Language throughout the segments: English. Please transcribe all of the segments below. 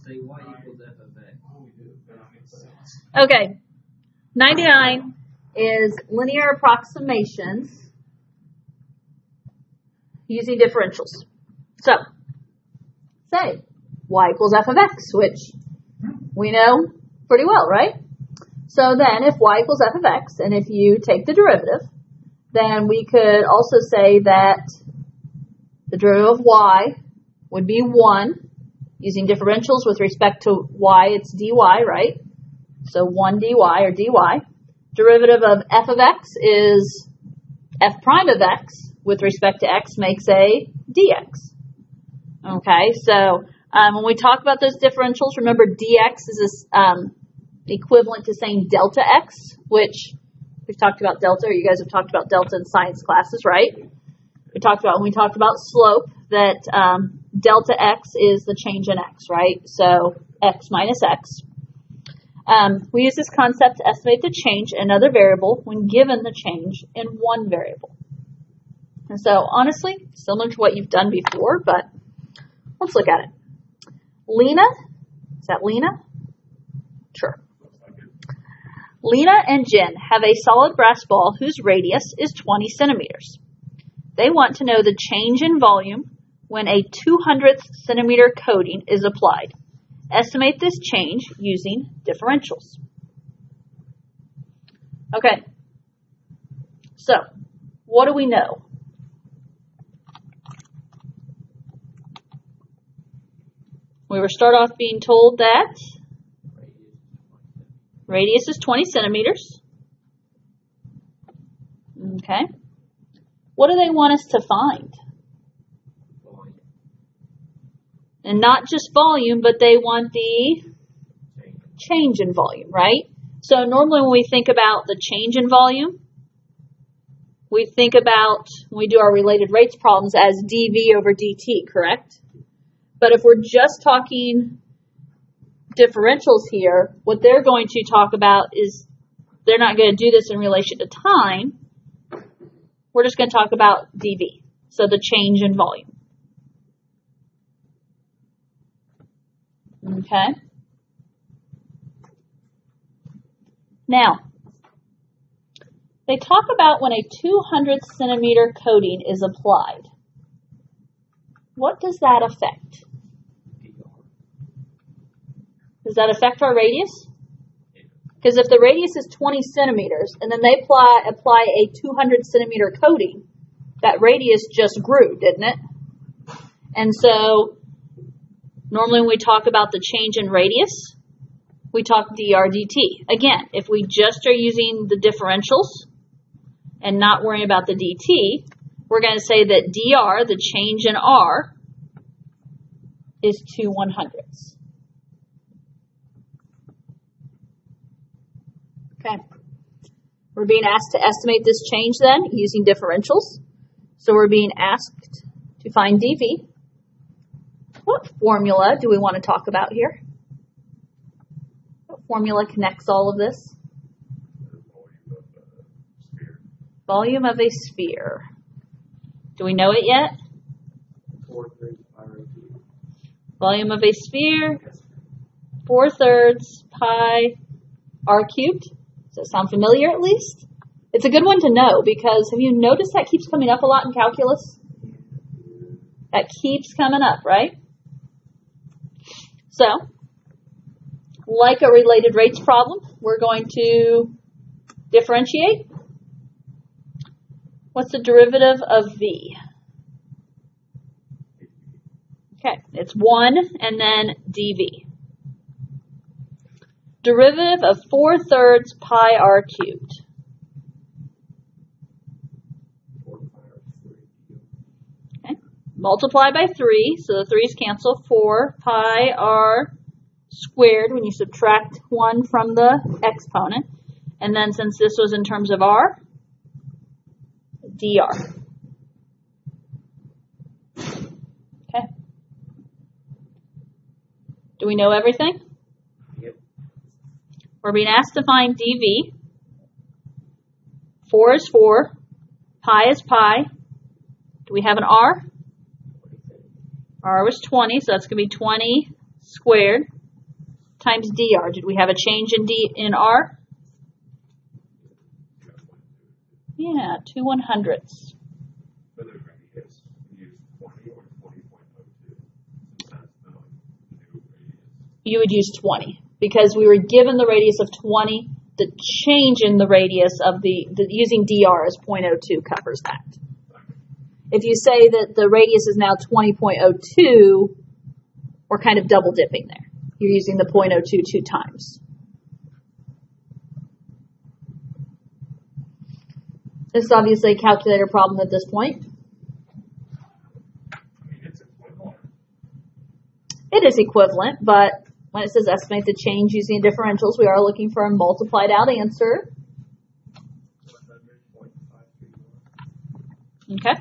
say y equals f of x? Okay. 99 is linear approximations using differentials. So, say y equals f of x, which we know pretty well, right? So then if y equals f of x, and if you take the derivative, then we could also say that the derivative of y would be 1, using differentials with respect to y, it's dy, right? So 1 dy or dy. Derivative of f of x is f prime of x with respect to x makes a dx. Okay, so when we talk about those differentials, remember dx is equivalent to saying delta x, which we've talked about delta, or you guys have talked about delta in science classes, right? We talked about, when we talked about slope, that delta x is the change in x, right? So x minus x. We use this concept to estimate the change in another variable when given the change in one variable. And so, honestly, similar to what you've done before, but let's look at it. Lena, is that Lena? Sure. Lena and Jen have a solid brass ball whose radius is 20 centimeters. They want to know the change in volume when a 200th centimeter coating is applied. Estimate this change using differentials. Okay, so what do we know? We were start off being told that radius is 20 centimeters. Okay. What do they want us to find? And not just volume, but they want the change in volume, right? So normally when we think about the change in volume, we think about, when we do our related rates problems, as dV over dt, correct? But if we're just talking differentials here, what they're going to talk about is, they're not going to do this in relation to time. We're just going to talk about dV, so the change in volume. Okay. Now, they talk about when a 200th centimeter coating is applied. What does that affect? Does that affect our radius? Because if the radius is 20 centimeters and then they apply a 200 centimeter coating, that radius just grew, didn't it? And so normally when we talk about the change in radius, we talk dr dt. Again, if we just are using the differentials and not worrying about the dt, we're going to say that dr, the change in r, is 2/100ths. Okay. We're being asked to estimate this change then using differentials. So we're being asked to find dV. What formula do we want to talk about here? What formula connects all of this? Volume of a sphere. Do we know it yet? Volume of a sphere, 4/3 pi r cubed. Does that sound familiar at least? It's a good one to know because have you noticed that keeps coming up a lot in calculus? That keeps coming up, right? So, like a related rates problem, we're going to differentiate. What's the derivative of v? Okay, it's 1 and then dv. Derivative of 4/3 pi r cubed. Okay, multiply by 3, so the 3's cancel. 4 pi r squared when you subtract 1 from the exponent. And then since this was in terms of r, dr. Okay. Do we know everything? Yep. We're being asked to find dV. 4 is 4. Pi is pi. Do we have an r? R was 20, so that's going to be 20 squared times dr. Did we have a change in r? Yeah, 2/100ths. For the radius, we use 20 or 20.02. Since that's the new radius. You would use 20 because we were given the radius of 20. The change in the radius of the using dr as 0.02 covers that. If you say that the radius is now 20.02, we're kind of double dipping there. You're using the 0.02 two times. This is obviously a calculator problem at this point. I mean, it's equivalent. It is equivalent, but when it says estimate the change using differentials, we are looking for a multiplied out answer. 100.531. Okay.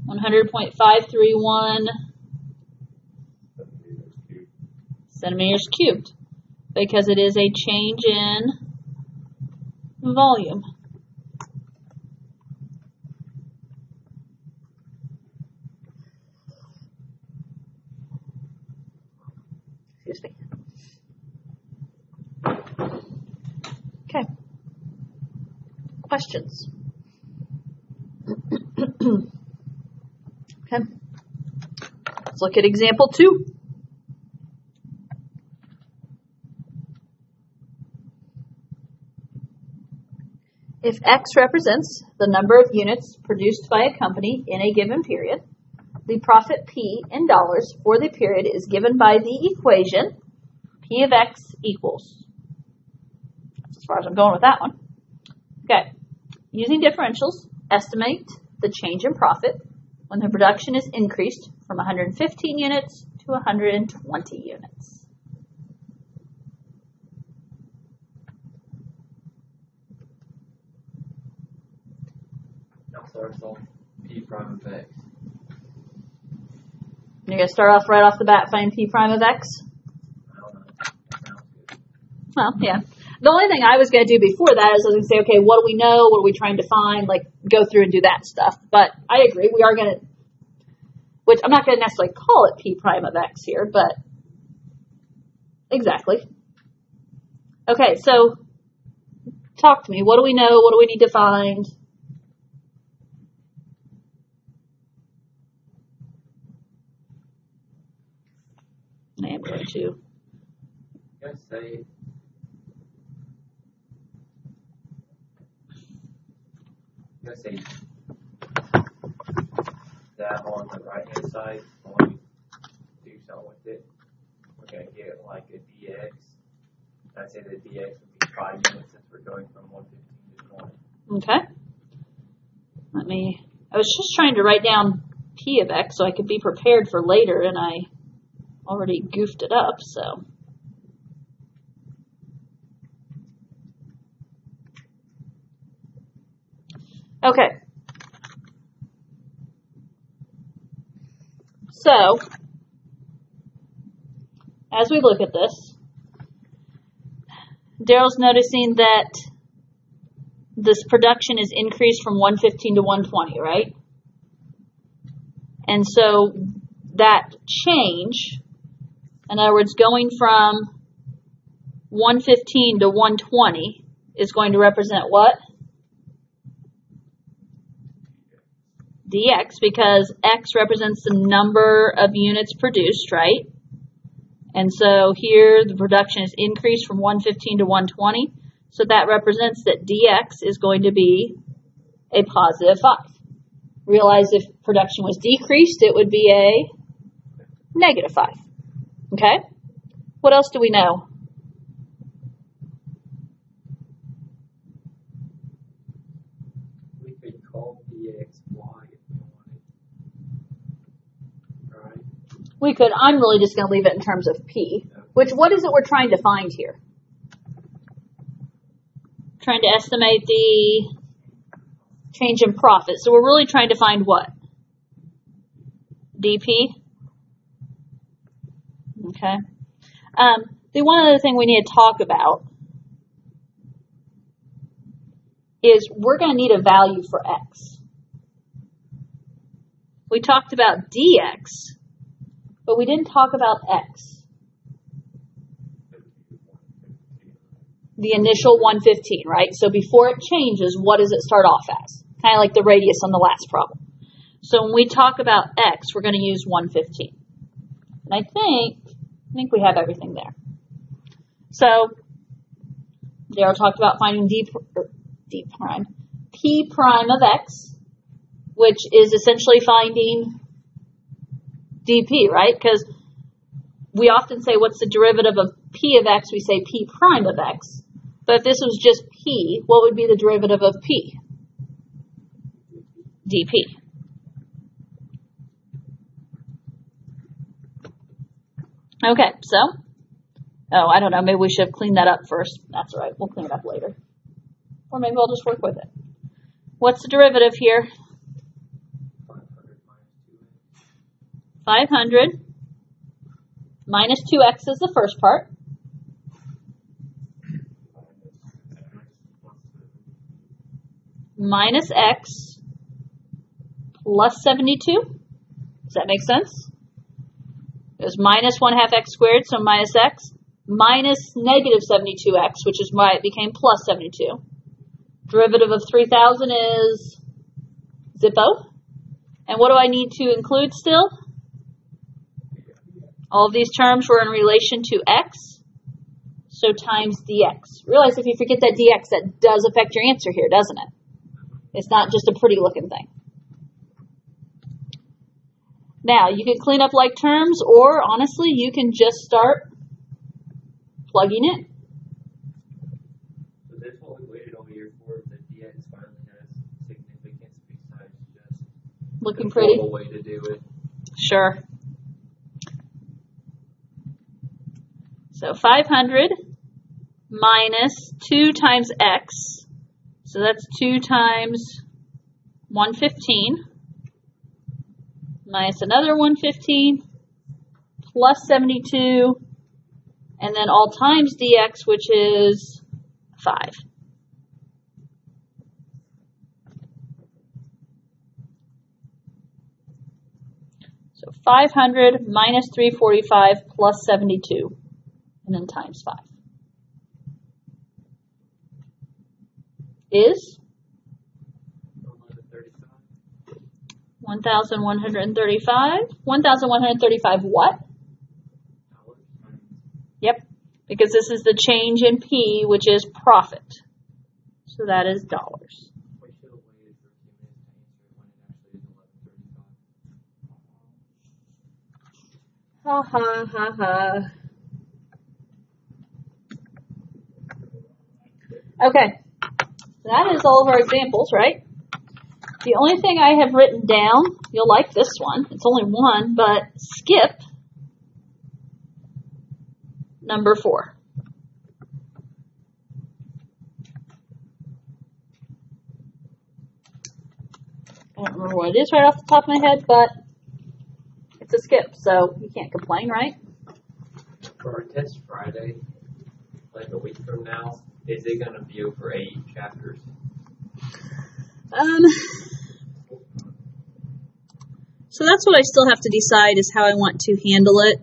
100.531 centimeters cubed, because it is a change in volume. Excuse me. Okay. Questions? Okay. Let's look at example 2. If X represents the number of units produced by a company in a given period, the profit P in dollars for the period is given by the equation P of X equals. That's as far as I'm going with that one. Okay. Using differentials, estimate the change in profit when the production is increased from 115 units to 120 units. Now starts on P prime of X. You're going to start off right off the bat, find P prime of X? I don't know. That sounds good. Well, yeah. The only thing I was going to do before that is I was going to say, okay, what do we know? What are we trying to find? Like, go through and do that stuff. But I agree. We are going to, which I'm not going to necessarily call it P prime of X here, but exactly. Okay, so talk to me. What do we know? What do we need to find? I am going to. Let's say that on the right hand side, when we do something with it, we're going to get like a dx. I'd say the dx would be 5 units since we're going from 115 to 20. Okay. I was just trying to write down P of X so I could be prepared for later, and I already goofed it up, so. Okay. So, as we look at this, Daryl's noticing that this production is increased from 115 to 120, right? And so that change, in other words, going from 115 to 120 is going to represent what? dx, because x represents the number of units produced, right? And so here the production is increased from 115 to 120. So that represents that dx is going to be a positive 5. Realize if production was decreased, it would be a negative 5. Okay? What else do we know? We could call dx y if we wanted. Right? We could. I'm really just going to leave it in terms of P. Which, what is it we're trying to find here? Trying to estimate the change in profit. So we're really trying to find what? DP? Okay. The one other thing we need to talk about is we're going to need a value for X. we talked about dx, but we didn't talk about x. The initial 115, right? So before it changes, what does it start off as? Kind of like the radius on the last problem. So when we talk about x, we're going to use 115. And I think we have everything there. So Darryl talked about finding p prime of x, which is essentially finding dp, right? Because we often say, what's the derivative of p of x? We say p prime of x. But if this was just p, what would be the derivative of p? dp. Okay, so, I don't know, maybe we should have cleaned that up first. That's all right, we'll clean it up later. Or maybe I'll just work with it. What's the derivative here? 500 minus 2x is the first part. Minus x plus 72. Does that make sense? It was minus 1/2 x squared, so minus x, minus negative 72x, which is why it became plus 72. Derivative of 3,000 is Zippo. And what do I need to include still? All of these terms were in relation to x, so times dx. Realize if you forget that dx, that does affect your answer here, doesn't it? It's not just a pretty looking thing. Now, you can clean up like terms, or honestly, you can just start plugging in. So that's what we waited all year for. The dx finally has significance besides just Looking the pretty? formal way to do it. Sure. So 500 minus 2 times x. So that's 2 times 115. Minus another 115. Plus 72. And then all times dx, which is 5. So 500 minus 345 plus 72. And then times 5 is 1,135. 1,135 what? Yep, because this is the change in P, which is profit. So that is dollars. We should have waited for a few minutes to answer when it actually is 11:35. Ha ha ha ha. Okay, that is all of our examples, right? The only thing I have written down, you'll like this one, it's only one, but skip number 4. I don't remember what it is right off the top of my head, but it's a skip, so you can't complain, right? For our test Friday, like a week from now, is it going to be over 8 chapters? So that's what I still have to decide is how I want to handle it.